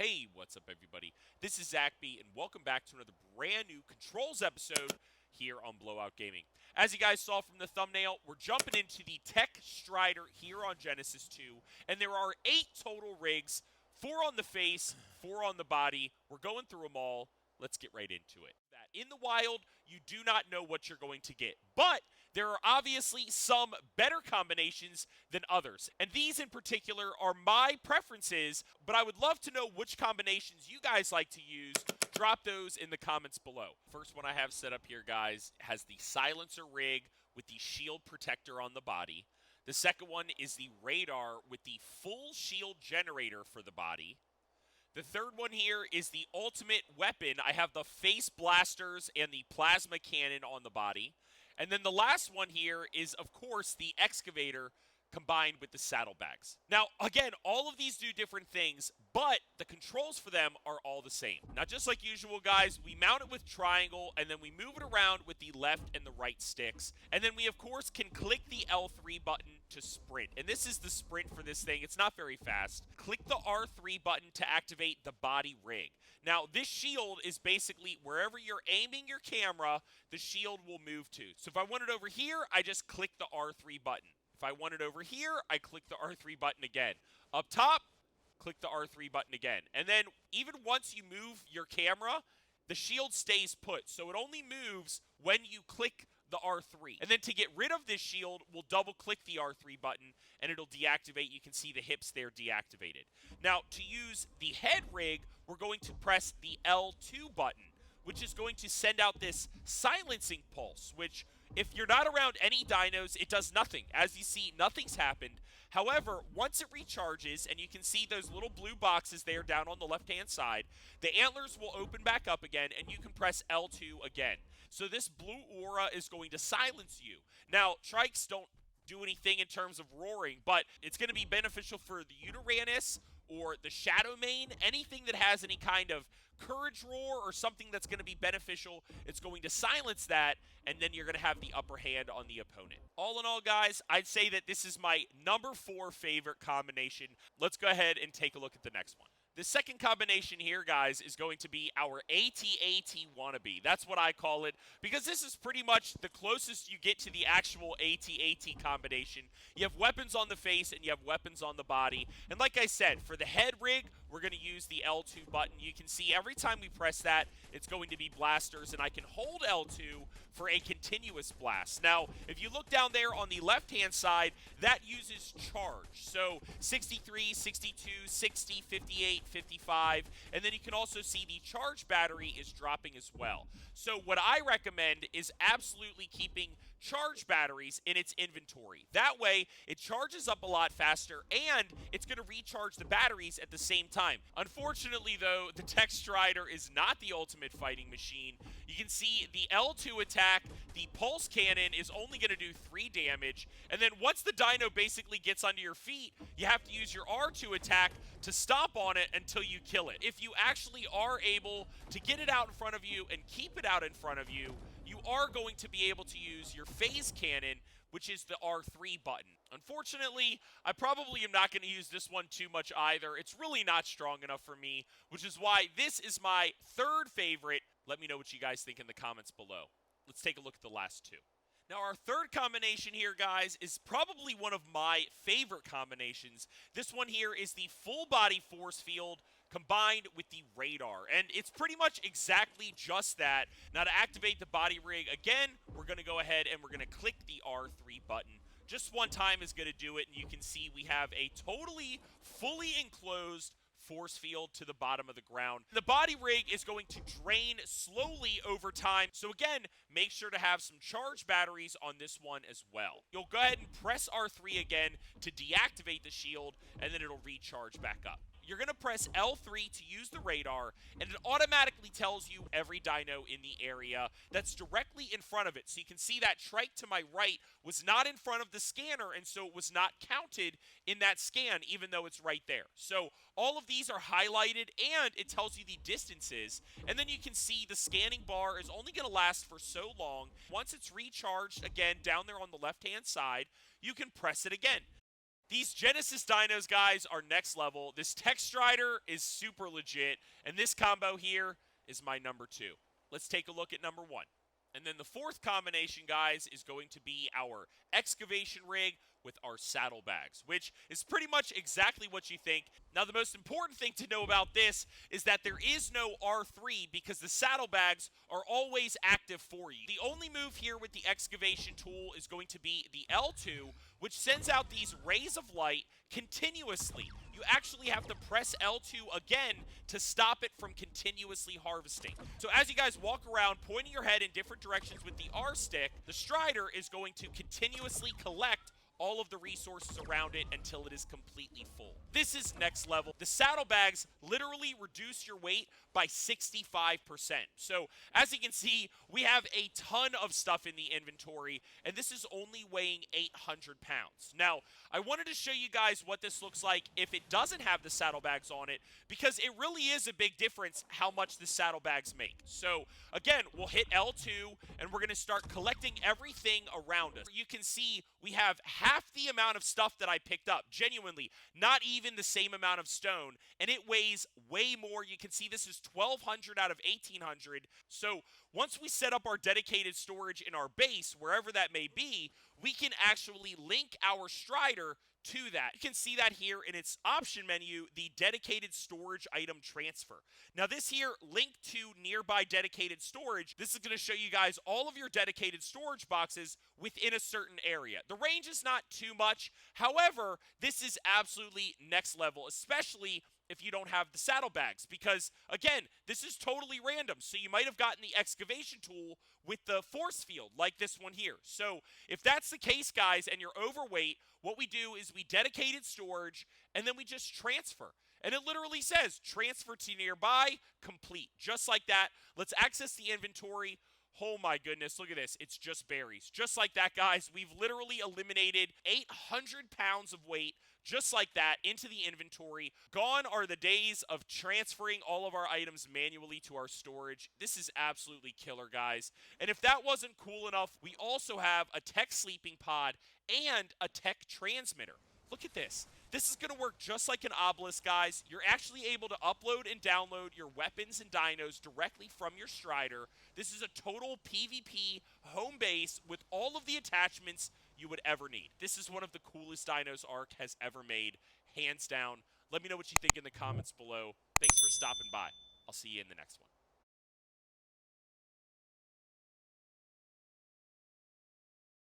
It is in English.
Hey, what's up, everybody? This is Zach B, and welcome back to another brand new Controls episode here on Blowout Gaming. As you guys saw from the thumbnail, we're jumping into the Tech Stryder here on Genesis 2, and there are 8 total rigs, 4 on the face, 4 on the body. We're going through them all. Let's get right into it. In the wild, you do not know what you're going to get, but there are obviously some better combinations than others, and these in particular are my preferences, but I would love to know which combinations you guys like to use. Drop those in the comments below. First one I have set up here, guys, has the silencer rig with the shield protector on the body. The second one is the radar with the full shield generator for the body. The third one here is the ultimate weapon. I have the face blasters and the plasma cannon on the body. And then the last one here is, of course, the excavator combined with the saddlebags. Now, again, all of these do different things, but the controls for them are all the same. Now, just like usual, guys, we mount it with triangle, and then we move it around with the left and the right sticks. And then we, of course, can click the L3 button to sprint. And this is the sprint for this thing. It's not very fast. Click the R3 button to activate the body rig. Now, this shield is basically wherever you're aiming your camera, the shield will move to. So if I want it over here, I just click the R3 button. If I want it over here, I click the R3 button again. Up top, click the R3 button again. And then even once you move your camera, the shield stays put. So it only moves when you click the R3. And then to get rid of this shield, we'll double click the R3 button and it'll deactivate. You can see the hips there deactivated. Now, to use the head rig, we're going to press the L2 button, which is going to send out this silencing pulse, which if you're not around any dinos, it does nothing. As you see, nothing's happened. However, once it recharges, and you can see those little blue boxes there down on the left-hand side, the antlers will open back up again, and you can press L2 again. So this blue aura is going to silence you. Now, trikes don't do anything in terms of roaring, but it's going to be beneficial for the Uranus or the Shadow Mane, anything that has any kind of courage roar or something that's going to be beneficial, it's going to silence that, and then you're going to have the upper hand on the opponent. All in all, guys, I'd say that this is my number 4 favorite combination. Let's go ahead and take a look at the next one. The second combination here, guys, is going to be our AT-AT wannabe. That's what I call it, because this is pretty much the closest you get to the actual AT-AT combination. You have weapons on the face and you have weapons on the body. And like I said, for the head rig, we're going to use the L2 button. You can see every time we press that, it's going to be blasters, and I can hold L2 for a continuous blast. Now, if you look down there on the left-hand side, that uses charge. So 63, 62, 60, 58, 55, and then you can also see the charge battery is dropping as well. So what I recommend is absolutely keeping charge batteries in its inventory. That way, it charges up a lot faster, and it's going to recharge the batteries at the same time. Unfortunately, though, the Tech Stryder is not the ultimate fighting machine. You can see the L2 attack, the pulse cannon is only going to do 3 damage, and then once the dino basically gets under your feet, you have to use your R2 attack to stomp on it until you kill it. If you actually are able to get it out in front of you and keep it out in front of you, you are going to be able to use your phase cannon, which is the R3 button. Unfortunately, I probably am not going to use this one too much either. It's really not strong enough for me, which is why this is my third favorite. Let me know what you guys think in the comments below. Let's take a look at the last 2. Now, our third combination here, guys, is probably one of my favorite combinations. This one here is the full body force field combined with the radar, and it's pretty much exactly just that. Now, to activate the body rig, again, we're going to go ahead and we're going to click the R3 button. Just one time is going to do it, and you can see we have a totally fully enclosed force field to the bottom of the ground. The body rig is going to drain slowly over time, so again, make sure to have some charge batteries on this one as well. You'll go ahead and press R3 again to deactivate the shield, and then it'll recharge back up. You're going to press L3 to use the radar, and it automatically tells you every dino in the area that's directly in front of it. So you can see that trike to my right was not in front of the scanner, and so it was not counted in that scan, even though it's right there. So all of these are highlighted, and it tells you the distances. And then you can see the scanning bar is only going to last for so long. Once it's recharged, again, down there on the left-hand side, you can press it again. These Genesis dinos, guys, are next level. This Tech Stryder is super legit, and this combo here is my number 2. Let's take a look at number 1. And then the fourth combination, guys, is going to be our excavation rig with our saddlebags, which is pretty much exactly what you think. Now, the most important thing to know about this is that there is no R3 because the saddlebags are always active for you. The only move here with the excavation tool is going to be the L2, which sends out these rays of light continuously. You actually have to press L2 again to stop it from continuously harvesting. So as you guys walk around pointing your head in different directions with the R stick, the Stryder is going to continuously collect all of the resources around it until it is completely full. This is next level. The saddlebags literally reduce your weight by 65%. So as you can see, we have a ton of stuff in the inventory, and this is only weighing 800 pounds. Now, I wanted to show you guys what this looks like if it doesn't have the saddlebags on it, because it really is a big difference how much the saddlebags make. So again, we'll hit L2, and we're going to start collecting everything around us. You can see we have half the amount of stuff that I picked up. Genuinely, not even the same amount of stone, and it weighs way more. You can see this is 1,200 out of 1,800. So once we set up our dedicated storage in our base, wherever that may be, we can actually link our Stryder to that. You can see that here in its option menu, the dedicated storage item transfer. Now this here, link to nearby dedicated storage, this is going to show you guys all of your dedicated storage boxes within a certain area. The range is not too much. However, this is absolutely next level, especially if you don't have the saddlebags, because again, this is totally random. So you might have gotten the excavation tool with the force field like this one here. So if that's the case, guys, and you're overweight, what we do is we dedicated storage and then we just transfer. And it literally says transfer to nearby, complete. Just like that. Let's access the inventory. Oh my goodness, look at this. It's just berries. Just like that, guys. We've literally eliminated 800 pounds of weight just like that into the inventory. Gone are the days of transferring all of our items manually to our storage. This is absolutely killer, guys. And if that wasn't cool enough, we also have a tech sleeping pod and a tech transmitter. Look at this. This is going to work just like an obelisk, guys. You're actually able to upload and download your weapons and dinos directly from your Stryder. This is a total PvP home base with all of the attachments you would ever need. This is one of the coolest dinos Ark has ever made, hands down. Let me know what you think in the comments below. Thanks for stopping by. I'll see you in the next one.